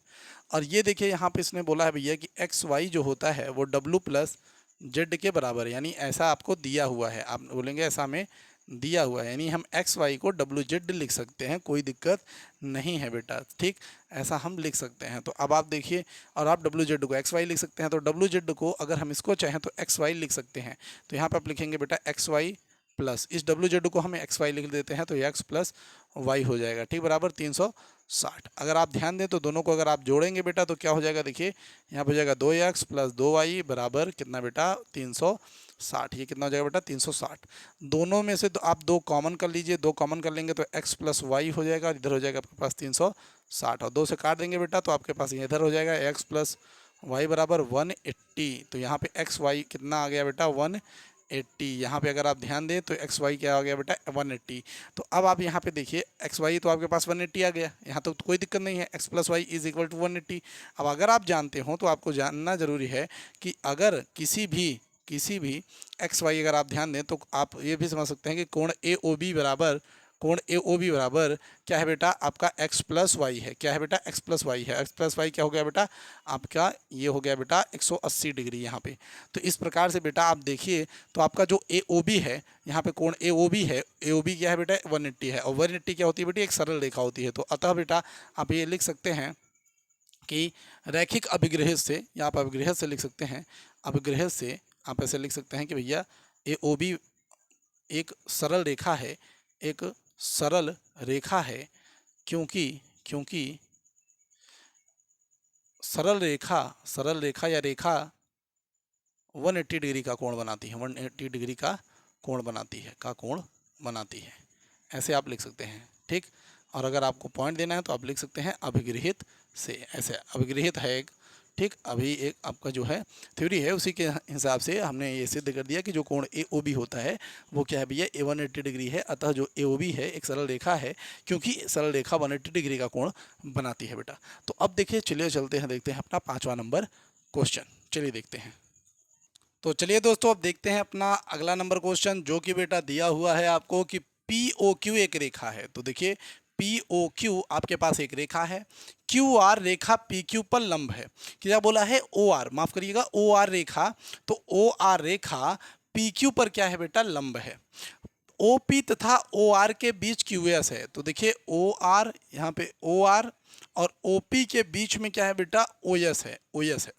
और ये देखिए यहाँ पे इसने बोला है भैया कि एक्स वाई जो होता है वो w प्लस जेड के बराबर है, यानी ऐसा आपको दिया हुआ है, आप बोलेंगे ऐसा हमें दिया हुआ है, यानी हम एक्स वाई को डब्ल्यू जेड लिख सकते हैं, कोई दिक्कत नहीं है बेटा, ठीक, ऐसा हम लिख सकते हैं। तो अब आप देखिए, और आप डब्ल्यू जेड को एक्स वाई लिख सकते हैं, तो डब्ल्यू जेड को अगर हम इसको चाहें तो एक्स वाई लिख सकते हैं। तो यहाँ पर आप लिखेंगे बेटा एक्स वाई प्लस, इस डब्ल्यू जेड को हम एक्स वाई लिख देते हैं तो एक्स प्लस वाई हो जाएगा, ठीक, बराबर 360। अगर आप ध्यान दें तो दोनों को अगर आप जोड़ेंगे बेटा तो क्या हो जाएगा, देखिए यहाँ पर हो जाएगा 2x प्लस 2y बराबर कितना बेटा, 360। ये कितना हो जाएगा बेटा, 360। दोनों में से तो आप दो कॉमन कर लीजिए, दो कॉमन कर लेंगे तो x प्लस वाई हो जाएगा, इधर हो जाएगा आपके पास 360, और दो से काट देंगे बेटा तो आपके पास इधर हो जाएगा x प्लस वाई बराबर 180। तो यहाँ पे एक्स वाई कितना आ गया बेटा, 180। यहाँ पे अगर आप ध्यान दें तो एक्स वाई क्या आ गया बेटा, 180। तो अब आप यहाँ पे देखिए एक्स वाई तो आपके पास 180 आ गया, यहाँ तो कोई दिक्कत नहीं है, x plus Y is equal to 180। अब अगर आप जानते हो तो आपको जानना जरूरी है कि अगर किसी भी एक्स वाई अगर आप ध्यान दें तो आप ये भी समझ सकते हैं कि कोण ए ओ बी बराबर, कोण ए ओ बी बराबर क्या है बेटा, आपका x प्लस वाई है, क्या है बेटा, x प्लस वाई है, x प्लस वाई क्या हो गया बेटा, आपका ये हो गया बेटा 180 डिग्री यहाँ पे। तो इस प्रकार से बेटा आप देखिए तो आपका जो ए ओ बी है, यहाँ पे कोण ए ओ बी है, ए ओ बी क्या है बेटा, 180 है, और 180 क्या होती है बेटी, एक सरल रेखा होती है। तो अतः बेटा आप ये लिख सकते हैं कि रैखिक अभिगृहित से, या आप अभिगृहित से लिख सकते हैं, अभिगृहित से आप ऐसे लिख सकते हैं कि भैया ए ओ बी एक सरल रेखा है, एक सरल रेखा है, क्योंकि क्योंकि सरल रेखा या रेखा 180 डिग्री का कोण बनाती है, 180 डिग्री का कोण बनाती है, ऐसे आप लिख सकते हैं, ठीक। और अगर आपको पॉइंट देना है तो आप लिख सकते हैं अभिगृहित से, ऐसे अभिगृहित है एक, ठीक। अभी एक आपका जो है थ्योरी है उसी के हिसाब से हमने ये सिद्ध कर दिया कि जो कोण ए ओ बी होता है वो क्या है भैया, 180 डिग्री है। अतः जो ए ओ बी है एक सरल रेखा है, क्योंकि सरल रेखा 180 डिग्री का कोण बनाती है बेटा। तो अब देखिए, चलिए चलते हैं, देखते हैं अपना 5वां नंबर क्वेश्चन, चलिए देखते हैं। तो चलिए दोस्तों अब देखते हैं अपना अगला नंबर क्वेश्चन, जो कि बेटा दिया हुआ है आपको कि पी ओ क्यू एक रेखा है। तो देखिए पी ओ क्यू आपके पास एक रेखा है, क्यू आर रेखा पी क्यू पर लंब है। क्या बोला है, ओ आर, माफ करिएगा, ओ आर रेखा, तो ओ आर रेखा पी क्यू पर क्या है बेटा, लंब है। ओ पी तथा ओ आर के बीच क्यू एस है। तो देखिए ओ आर, यहाँ पे ओ आर और ओ पी के बीच में क्या है बेटा, ओ एस है, ओ एस है,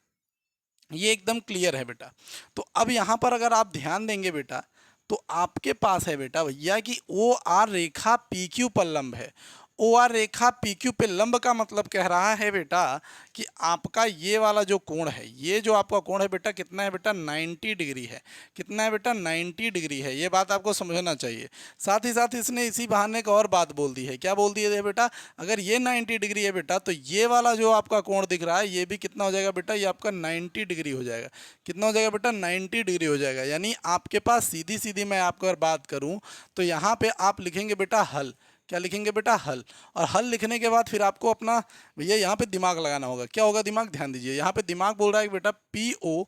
ये एकदम क्लियर है बेटा। तो अब यहाँ पर अगर आप ध्यान देंगे बेटा तो आपके पास है बेटा भैया कि ओ आर रेखा पी क्यू पर लंब है। ओ आर रेखा पी क्यू पे लंब का मतलब कह रहा है बेटा कि आपका ये वाला जो कोण है, ये जो आपका कोण है बेटा कितना है बेटा, 90 डिग्री है। कितना है बेटा, 90 डिग्री है। ये बात आपको समझना चाहिए। साथ ही साथ इसने इसी बहाने एक और बात बोल दी है। क्या बोल दी है बेटा, अगर ये 90 डिग्री है बेटा तो ये वाला जो आपका कोण दिख रहा है ये भी कितना हो जाएगा बेटा, ये आपका 90 डिग्री हो जाएगा। कितना हो जाएगा बेटा, 90 डिग्री हो जाएगा। यानी आपके पास सीधी सीधी मैं आपको अगर बात करूं तो यहाँ पे आप लिखेंगे बेटा हल। क्या लिखेंगे बेटा, हल। और हल लिखने के बाद फिर आपको अपना भैया यहाँ पे दिमाग लगाना होगा। क्या होगा दिमाग, ध्यान दीजिए। यहाँ पे दिमाग बोल रहा है कि बेटा पी ओ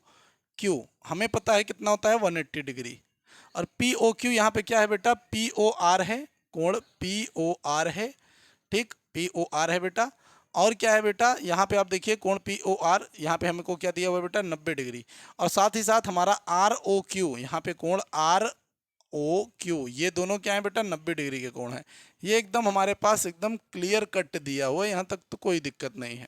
क्यू हमें पता है कितना होता है, 180 डिग्री। और पी ओ क्यू यहाँ पे क्या है बेटा, पी ओ आर है, कोण पी ओ आर है, ठीक, पी ओ आर है बेटा। और क्या है बेटा, यहाँ पे आप देखिए कोण पी ओ आर, यहाँ पे हमको क्या दिया हुआ है बेटा, 90 डिग्री। और साथ ही साथ हमारा आर ओ क्यू, यहाँ पे कोण आर ओ क्यू, ये दोनों क्या है बेटा 90 डिग्री के कोण है। ये एकदम हमारे पास एकदम क्लियर कट दिया हुआ है, यहाँ तक तो कोई दिक्कत नहीं है,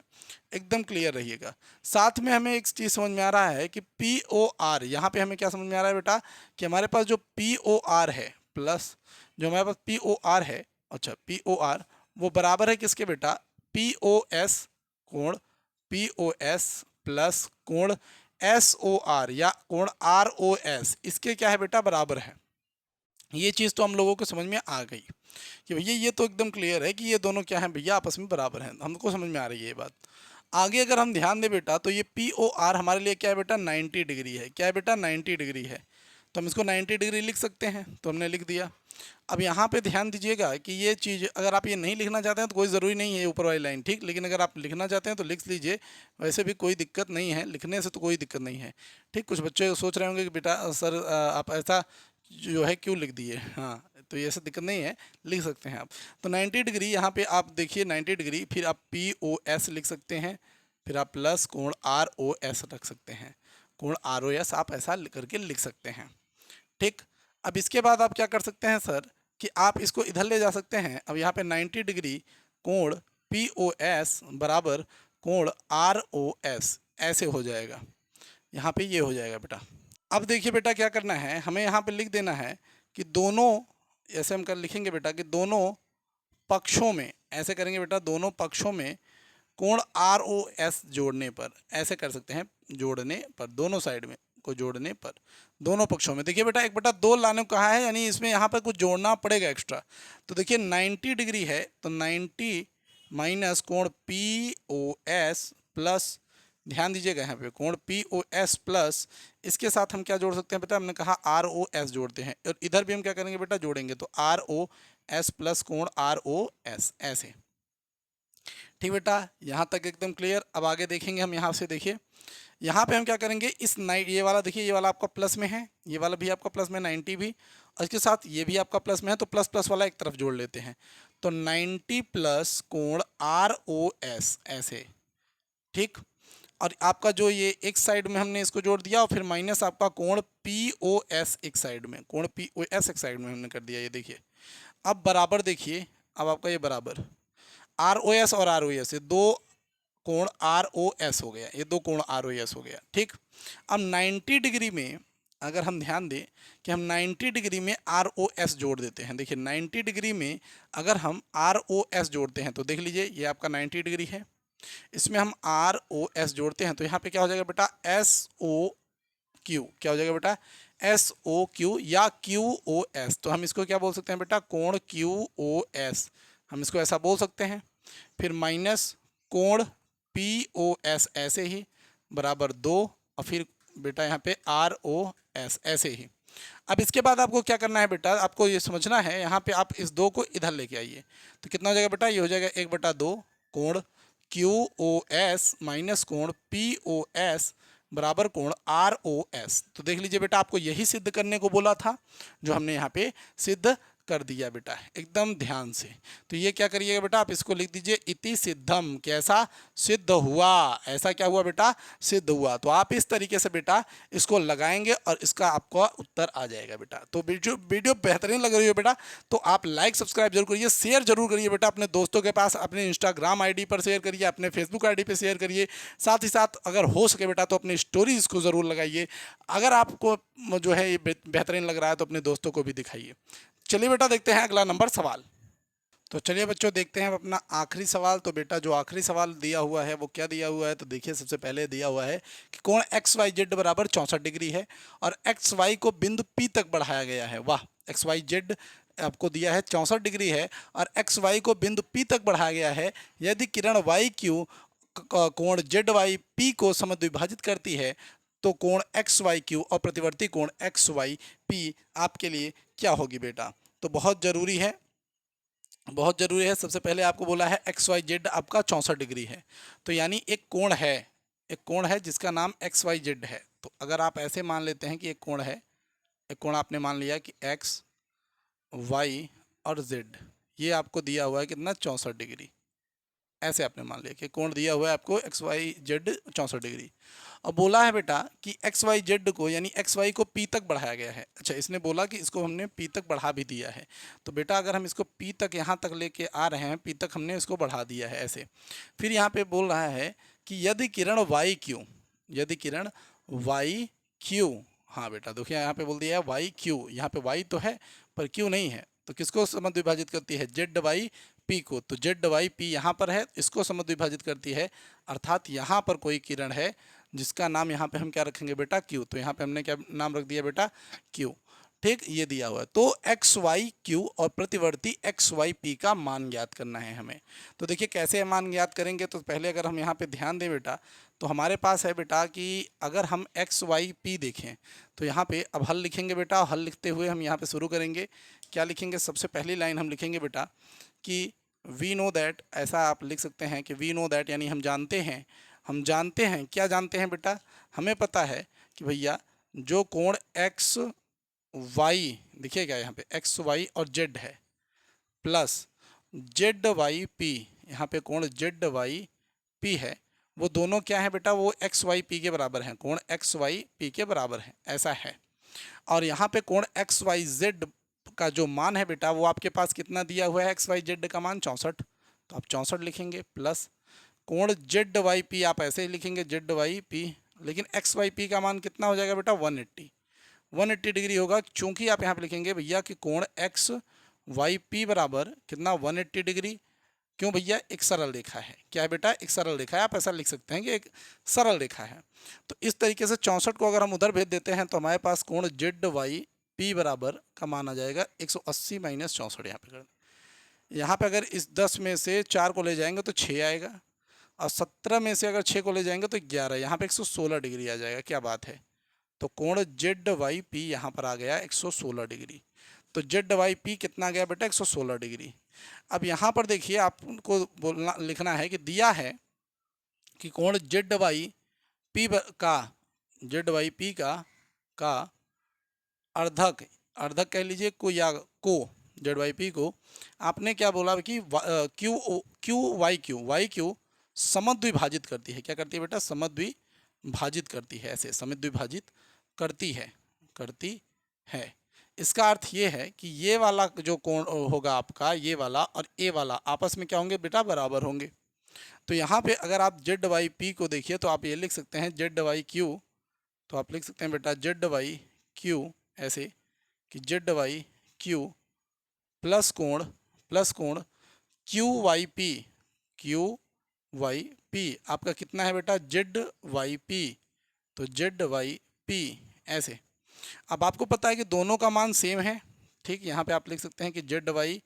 एकदम क्लियर रहिएगा। साथ में हमें एक चीज़ समझ में आ रहा है कि पी ओ आर, यहाँ पे हमें क्या समझ में आ रहा है बेटा कि हमारे पास जो पी ओ आर है प्लस जो हमारे पास पी ओ आर है, अच्छा पी ओ आर वो बराबर है किसके बेटा, पी ओ एस कोण पी ओ एस प्लस कोण एस ओ आर या कोण आर ओ एस, इसके क्या है बेटा बराबर है। ये चीज़ तो हम लोगों को समझ में आ गई कि भैया ये तो एकदम क्लियर है कि ये दोनों क्या है भैया आपस में बराबर हैं, हमको समझ में आ रही है ये बात। आगे अगर हम ध्यान दें बेटा तो ये पी ओ आर हमारे लिए क्या है बेटा 90 डिग्री है, क्या है बेटा 90 डिग्री है, तो हम इसको 90 डिग्री लिख सकते हैं, तो हमने लिख दिया। अब यहाँ पे ध्यान दीजिएगा कि ये चीज़ अगर आप ये नहीं लिखना चाहते हैं तो कोई ज़रूरी नहीं है ऊपर वाली लाइन, ठीक, लेकिन अगर आप लिखना चाहते हैं तो लिख लीजिए, वैसे भी कोई दिक्कत नहीं है, लिखने से तो कोई दिक्कत नहीं है, ठीक। कुछ बच्चे सोच रहे होंगे कि बेटा सर आप ऐसा जो है क्यों लिख दिए, हाँ तो ये ऐसा दिक्कत नहीं है, लिख सकते हैं आप। तो 90 डिग्री यहाँ पे आप देखिए 90 डिग्री, फिर आप पी ओ एस लिख सकते हैं, फिर आप प्लस कोण आर ओ एस रख सकते हैं, कोण आर ओ एस आप ऐसा करके लिख सकते हैं, ठीक। अब इसके बाद आप क्या कर सकते हैं सर कि आप इसको इधर ले जा सकते हैं। अब यहाँ पे 90 डिग्री कोण पी ओ एस बराबर कोण आर ओ एस ऐसे हो जाएगा, यहाँ पे ये हो जाएगा बेटा। अब देखिए बेटा क्या करना है, हमें यहाँ पे लिख देना है कि दोनों, ऐसे हम कर लिखेंगे बेटा कि दोनों पक्षों में, ऐसे करेंगे बेटा दोनों पक्षों में कोण आर ओ एस जोड़ने पर, ऐसे कर सकते हैं, जोड़ने पर दोनों साइड में को जोड़ने पर दोनों पक्षों में। देखिए बेटा 1/2 लाने को कहा है, यानी इसमें यहाँ पर कुछ जोड़ना पड़ेगा एक्स्ट्रा। तो देखिए 90 डिग्री है तो 90 माइनस कोण पी ओ एस प्लस, ध्यान दीजिएगा यहाँ पे कोण पी ओ एस प्लस, इसके साथ हम क्या जोड़ सकते हैं बेटा, हमने कहा आर ओ एस जोड़ते हैं, और इधर भी हम क्या करेंगे बेटा जोड़ेंगे, तो आर ओ एस प्लस कोण आर ओ एस ऐसे, ठीक बेटा। यहाँ तक एकदम क्लियर। अब आगे देखेंगे हम, यहाँ से देखिए यहाँ पे हम क्या करेंगे, इस ये वाला देखिए, ये वाला आपका प्लस में है, ये वाला भी आपका प्लस में 90 भी, और इसके साथ ये भी आपका प्लस में है, तो प्लस प्लस वाला एक तरफ जोड़ लेते हैं, तो 90 प्लस कोण आर ओ एस ऐसे, ठीक। और आपका जो ये एक साइड में हमने इसको जोड़ दिया, और फिर माइनस आपका कोण पी ओ एस एक साइड में, कोण पी ओ एस एक साइड में हमने कर दिया, ये देखिए। अब बराबर देखिए, अब आपका ये बराबर आर ओ एस और आर ओ एस, ये दो कोण आर ओ एस हो गया, ये दो कोण आर ओ एस हो गया, ठीक। अब 90 डिग्री में अगर हम ध्यान दें कि हम 90 डिग्री में आर ओ एस जोड़ देते हैं, देखिए 90 डिग्री में अगर हम आर ओ एस जोड़ते हैं तो देख लीजिए ये आपका 90 डिग्री है, इसमें हम आर ओ एस जोड़ते हैं तो यहाँ पे क्या हो जाएगा बेटा एस ओ क्यू, क्या हो जाएगा बेटा एस ओ क्यू या क्यू ओ एस, तो हम इसको क्या बोल सकते हैं बेटा कोण क्यू ओ एस, हम इसको ऐसा बोल सकते हैं। फिर माइनस कोण पी ओ एस ऐसे ही बराबर 2, और फिर बेटा यहाँ पे आर ओ एस ऐसे ही। अब इसके बाद आपको क्या करना है बेटा, आपको ये समझना है, यहाँ पे आप इस 2 को इधर लेके आइए, तो कितना हो जाएगा बेटा, ये हो जाएगा 1/2 कोण क्यू ओ एस माइनस कोण पी ओ एस बराबर कोण आर ओ एस। तो देख लीजिए बेटा आपको यही सिद्ध करने को बोला था, जो हमने यहाँ पे सिद्ध कर दिया बेटा, एकदम ध्यान से। तो ये क्या करिएगा बेटा, आप इसको लिख दीजिए इति सिद्धम, कैसा सिद्ध हुआ, ऐसा क्या हुआ बेटा सिद्ध हुआ। तो आप इस तरीके से बेटा इसको लगाएंगे और इसका आपका उत्तर आ जाएगा बेटा। तो वीडियो बेहतरीन लग रही हो बेटा तो आप लाइक सब्सक्राइब जरूर करिए, शेयर जरूर करिए बेटा अपने दोस्तों के पास, अपने इंस्टाग्राम आईडी पर शेयर करिए, अपने फेसबुक आईडी पर शेयर करिए, साथ ही साथ अगर हो सके बेटा तो अपनी स्टोरीज को ज़रूर लगाइए। अगर आपको जो है ये बेहतरीन लग रहा है तो अपने दोस्तों को भी दिखाइए। चलिए बेटा देखते हैं अगला नंबर सवाल। तो चलिए बच्चों देखते हैं अपना आखिरी सवाल। तो बेटा जो आखिरी सवाल दिया हुआ है वो क्या दिया हुआ है, तो देखिए सबसे पहले दिया हुआ है कि कोण एक्स वाई जेड बराबर 64 डिग्री है और एक्स वाई को बिंदु पी तक बढ़ाया गया है। वाह, एक्स वाई जेड आपको दिया है 64 डिग्री है और एक्स वाई को बिंदु पी तक बढ़ाया गया है। यदि किरण वाई क्यू कोण जेड वाई पी को समद्विभाजित करती है तो कोण एक्स वाई क्यू और प्रतिवर्ती कोण एक्स वाई पी आपके लिए क्या होगी बेटा। तो बहुत ज़रूरी है, बहुत ज़रूरी है। सबसे पहले आपको बोला है एक्स वाई जेड आपका 64 डिग्री है, तो यानी एक कोण है, एक कोण है जिसका नाम एक्स वाई जेड है। तो अगर आप ऐसे मान लेते हैं कि एक कोण है, एक कोण आपने मान लिया कि एक्स वाई और जेड, ये आपको दिया हुआ है कितना 64 डिग्री, ऐसे आपने मान लिया कि कोण दिया हुआ है आपको एक्स वाई जेड 64 डिग्री। अब बोला है बेटा कि एक्स वाई जेड को यानी एक्स वाई को पी तक बढ़ाया गया है। अच्छा, इसने बोला कि इसको हमने पी तक बढ़ा भी दिया है। तो बेटा अगर हम इसको पी तक यहाँ तक लेके आ रहे हैं, पी तक हमने इसको बढ़ा दिया है ऐसे। फिर यहाँ पे बोल रहा है कि यदि किरण वाई क्यू, यदि किरण वाई क्यू, हाँ बेटा देखिए यहाँ पे बोल दिया है वाई क्यू, यहाँ पे वाई तो है पर क्यू नहीं है, तो किसको समद्विभाजित करती है, जेड वाई पी को। तो जेड वाई पी यहाँ पर है, इसको समद्विभाजित करती है, अर्थात यहाँ पर कोई किरण है जिसका नाम यहाँ पे हम क्या रखेंगे बेटा, क्यू। तो यहाँ पे हमने क्या नाम रख दिया बेटा, क्यू। ठीक, ये दिया हुआ है। तो एक्स वाई क्यू और प्रतिवर्ती एक्स वाई पी का मान ज्ञात करना है हमें। तो देखिए कैसे मान ज्ञात करेंगे, तो पहले अगर हम यहाँ पे ध्यान दें बेटा, तो हमारे पास है बेटा कि अगर हम एक्स वाई पी देखें तो यहाँ पे अब हल लिखेंगे बेटा। हल लिखते हुए हम यहाँ पे शुरू करेंगे। क्या लिखेंगे, सबसे पहली लाइन हम लिखेंगे बेटा कि वी नो दैट, ऐसा आप लिख सकते हैं कि वी नो दैट यानी हम जानते हैं। हम जानते हैं, क्या जानते हैं बेटा, हमें पता है कि भैया जो कोण एक्स वाई, देखिए क्या यहाँ पे एक्स वाई और जेड है, प्लस जेड वाई पी, यहाँ पे कोण जेड वाई पी है, वो दोनों क्या है बेटा, वो एक्स वाई पी के बराबर हैं, कोण एक्स वाई पी के बराबर है, ऐसा है। और यहाँ पे कोण एक्स वाई जेड का जो मान है बेटा, वो आपके पास कितना दिया हुआ है, एक्स वाई जेड का मान 64, तो आप 64 लिखेंगे, प्लस कोण जेड वाई पी आप ऐसे ही लिखेंगे जेड वाई पी, लेकिन एक्स वाई पी का मान कितना हो जाएगा बेटा, 180 डिग्री होगा, चूंकि आप यहाँ पे लिखेंगे भैया कि कोण एक्स वाई पी बराबर कितना, 180 डिग्री। क्यों भैया, एक सरल रेखा है, क्या है बेटा, एक सरल रेखा है, आप ऐसा लिख सकते हैं कि एक सरल रेखा है। तो इस तरीके से 64 को अगर हम उधर भेज देते हैं तो हमारे पास कोण जेड वाई पी बराबर का मान आ जाएगा 180 माइनस 64। यहाँ पे अगर इस 10 में से 4 को ले जाएंगे तो 6 आएगा, और 17 में से अगर 6 को ले जाएंगे तो 11, यहाँ पे 116 डिग्री आ जाएगा। क्या बात है, तो कोण जेड वाई पी यहाँ पर आ गया 116 डिग्री। तो जेड वाई पी कितना आ गया बेटा, 116 डिग्री। अब यहाँ पर देखिए आपको बोलना लिखना है कि दिया है कि कोण जेड वाई पी का, जेड वाई पी का अर्धक, अर्धक कह लीजिए को, या को, जेड वाई पी को आपने क्या बोला कि क्यू क्यू वाई क्यू समद्विभाजित करती है। क्या करती है बेटा, समद्विभाजित करती है, ऐसे समद्विभाजित करती है। इसका अर्थ ये है कि ये वाला जो कोण होगा आपका, ये वाला और ए वाला आपस में क्या होंगे बेटा, बराबर होंगे। तो यहाँ पे अगर आप जेड वाई पी को देखिए तो आप ये लिख सकते हैं जेड वाई क्यू, तो आप लिख सकते हैं बेटा जेड वाई क्यू ऐसे कि जेड वाई क्यू प्लस कोण क्यू वाई पी आपका कितना है बेटा, जेड वाई पी, तो जेड वाई पी ऐसे। अब आपको पता है कि दोनों का मान सेम है, ठीक, यहाँ पे आप लिख सकते हैं कि जेड वाई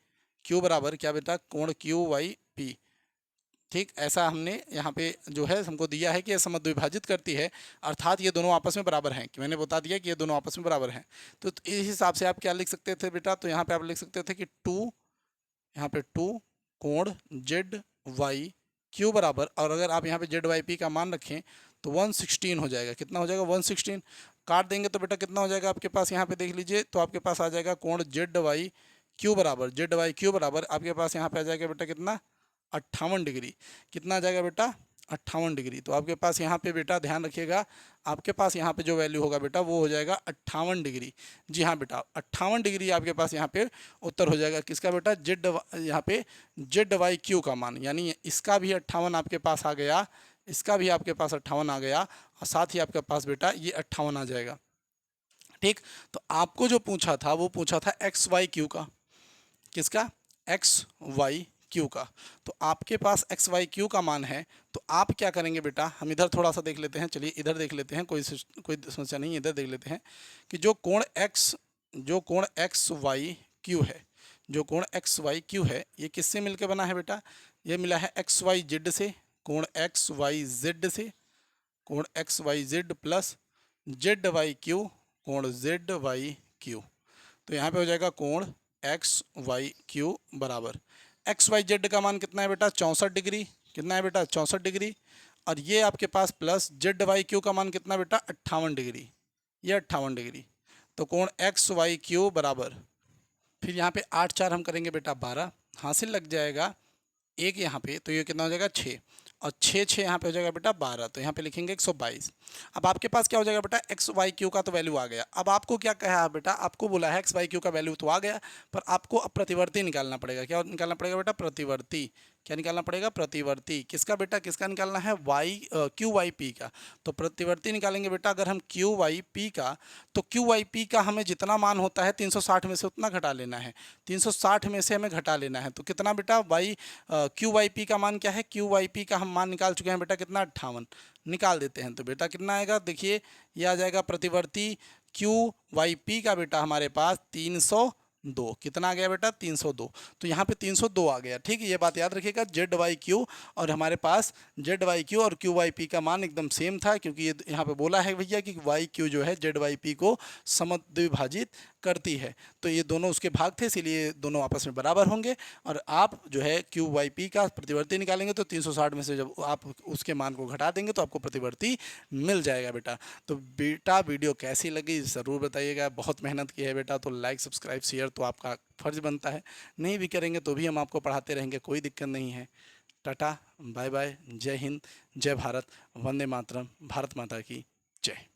क्यू बराबर क्या बेटा, कोण क्यू वाई पी। ठीक, ऐसा हमने यहाँ पे जो है हमको दिया है कि ये समद्विभाजित करती है, अर्थात ये दोनों आपस में बराबर हैं, कि मैंने बता दिया कि ये दोनों आपस में बराबर हैं। तो इस हिसाब से आप क्या लिख सकते थे बेटा, तो यहाँ पे आप लिख सकते थे कि 2, यहाँ पे 2 कोण जेड वाई क्यू बराबर, और अगर आप यहाँ पे जेड वाई पी का मान रखें तो 116 हो जाएगा। कितना हो जाएगा, 116। काट देंगे तो बेटा कितना हो जाएगा आपके पास, यहाँ पे देख लीजिए, तो आपके पास आ जाएगा कोण जेड वाई क्यू बराबर आपके पास यहाँ पे आ जाएगा बेटा कितना, 58 डिग्री। कितना आ जाएगा बेटा, 58 डिग्री। तो आपके पास यहाँ पे बेटा ध्यान रखिएगा, आपके पास यहाँ पे जो वैल्यू होगा बेटा वो हो जाएगा 58 डिग्री। जी हाँ बेटा, 58 डिग्री आपके पास यहाँ पे उत्तर हो जाएगा किसका बेटा, जेड, यहाँ पे जेड वाई क्यू का मान, यानी इसका भी 58 आपके पास आ गया, इसका भी आपके पास 58 आ गया, और साथ ही आपके पास बेटा ये 58 आ जाएगा। ठीक, तो आपको जो पूछा था वो पूछा था एक्स वाई क्यू का, किसका, एक्स वाई क्यू का। तो आपके पास एक्स वाई क्यू का मान है, तो आप क्या करेंगे बेटा, हम इधर थोड़ा सा देख लेते हैं, चलिए इधर देख लेते हैं, कोई समस्या नहीं, इधर देख लेते हैं कि जो कोण एक्स वाई क्यू है, जो कोण एक्स वाई क्यू है, ये किससे मिलकर बना है बेटा, ये मिला है एक्स वाई जेड से, कोण एक्स वाई जेड से, कोण X Y Z plus Z Y Q, कोण जेड वाई क्यू। तो यहाँ पे हो जाएगा कोण एक्स वाई क्यू बराबर एक्स वाई जेड का मान कितना है बेटा, 64 डिग्री। कितना है बेटा, 64 डिग्री। और ये आपके पास प्लस जेड वाई क्यू का मान कितना बेटा, 58 डिग्री, ये 58 डिग्री। तो कोण एक्स वाई क्यू बराबर, फिर यहाँ पे 8 4 हम करेंगे बेटा 12, हासिल लग जाएगा 1 यहाँ पे, तो ये कितना हो जाएगा 6, और 6 6 यहाँ पे हो जाएगा बेटा 12, तो यहाँ पे लिखेंगे 122। अब आपके पास क्या हो जाएगा बेटा, एक्स वाई क्यू का तो वैल्यू आ गया। अब आपको क्या कहा है बेटा, आपको बोला है एक्स वाई क्यू का वैल्यू तो आ गया, पर आपको अब प्रतिवर्ती निकालना पड़ेगा। क्या निकालना पड़ेगा बेटा, प्रतिवर्ती। क्या निकालना पड़ेगा, प्रतिवर्ती। किसका बेटा, किसका निकालना है, वाई क्यू वाई पी का। तो प्रतिवर्ती निकालेंगे बेटा अगर हम क्यू वाई पी का, तो क्यू वाई पी का हमें जितना मान होता है 360 में से उतना घटा लेना है, 360 में से हमें घटा लेना है। तो कितना बेटा, वाई क्यू वाई पी का मान क्या है, क्यू वाई पी का हम मान निकाल चुके हैं बेटा, कितना 58 निकाल देते हैं। तो बेटा कितना आएगा, देखिए ये आ जाएगा प्रतिवर्ती क्यू वाई पी का बेटा हमारे पास 302। कितना आ गया बेटा, 302। तो यहाँ पे 302 आ गया। ठीक है, ये बात याद रखिएगा, जेड वाई क्यू और हमारे पास जेड वाई क्यू और क्यू वाई पी का मान एकदम सेम था, क्योंकि ये यहाँ पे बोला है भैया कि वाई क्यू जो है जेड वाई पी को समद्विभाजित करती है। तो ये दोनों उसके भाग थे, इसीलिए दोनों आपस में बराबर होंगे। और आप जो है क्यू वाई पी का प्रतिवर्ती निकालेंगे तो 360 में से जब आप उसके मान को घटा देंगे तो आपको प्रतिवर्ती मिल जाएगा बेटा। तो बेटा वीडियो कैसी लगी ज़रूर बताइएगा। बहुत मेहनत की है बेटा, तो लाइक सब्सक्राइब शेयर तो आपका फ़र्ज़ बनता है। नहीं भी करेंगे तो भी हम आपको पढ़ाते रहेंगे, कोई दिक्कत नहीं है। टाटा बाय बाय, जय हिंद, जय भारत, वंदे मातरम, भारत माता की जय।